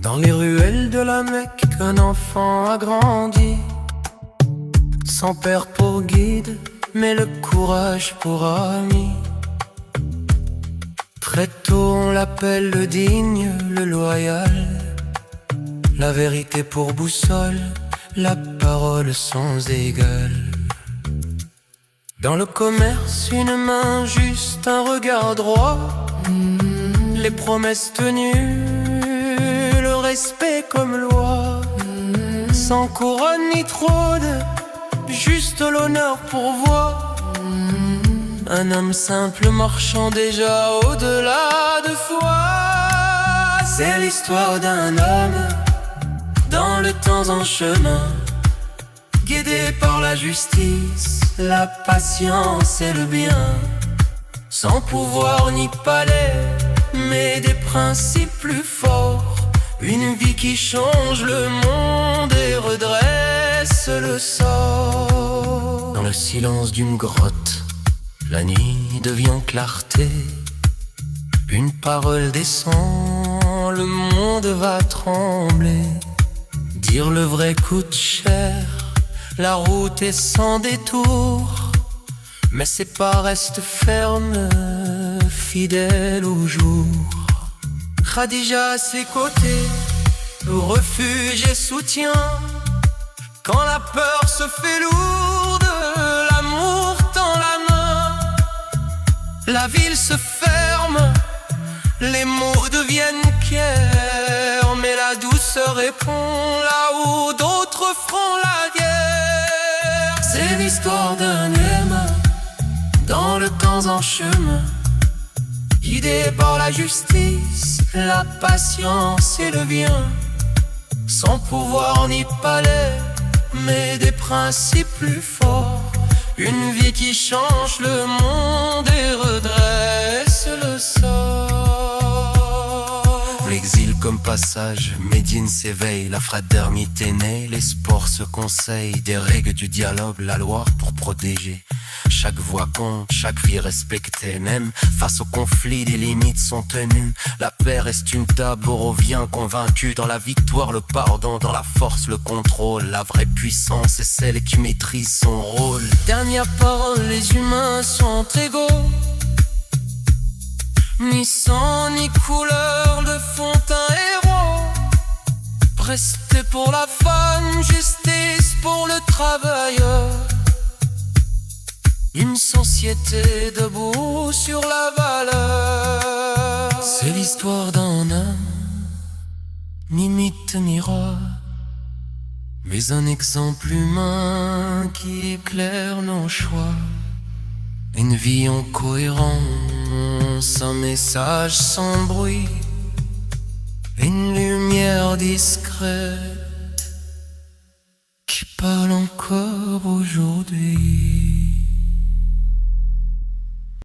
Dans les ruelles de la Mecque, qu'un enfant a grandi, sans père pour guide, mais le courage pour ami. Très tôt on l'appelle le digne, le loyal, la vérité pour boussole, la parole sans égal. Dans le commerce, une main juste, un regard droit, les promesses tenues, le respect comme loi, sans couronne ni trône, juste l'honneur pour voix. Un homme simple marchant déjà au-delà de foi. C'est l'histoire d'un homme dans le temps en chemin, guidé par la justice, la patience et le bien, sans pouvoir ni palais, mais des principes plus forts. Une vie qui change le monde et redresse le sort. Dans le silence d'une grotte, la nuit devient clarté. Une parole descend, le monde va trembler. Dire le vrai coûte cher, la route est sans détour, mais ses pas restent fermes, fidèles au jour. Khadija à ses côtés, refuge et soutien. Quand la peur se fait lourde, l'amour tend la main. La ville se ferme, les mots deviennent pierres, mais la douceur répond là où d'autres feront la guerre. C'est l'histoire d'un homme dans le temps en chemin, guidé par la justice, la patience et le bien, sans pouvoir ni palais, mais des principes plus forts. Une vie qui change le monde et redresse le sort. L'exil comme passage, Médine s'éveille, la fraternité naît, les sports se conseillent, des règles du dialogue, la loi pour protéger. Chaque voix compte, chaque vie respectée, même face au conflit, les limites sont tenues. La paix reste une table, on revient convaincu. Dans la victoire, le pardon, dans la force, le contrôle. La vraie puissance est celle qui maîtrise son rôle. Dernière parole, les humains sont égaux. Ni sang, ni couleur de font un héros. Respect pour la femme, justice pour le travailleur. Une société debout sur la valeur. C'est l'histoire d'un homme, ni mythe ni roi, mais un exemple humain qui éclaire nos choix. Une vie en cohérence, un message sans bruit, une lumière discrète qui parle encore aujourd'hui.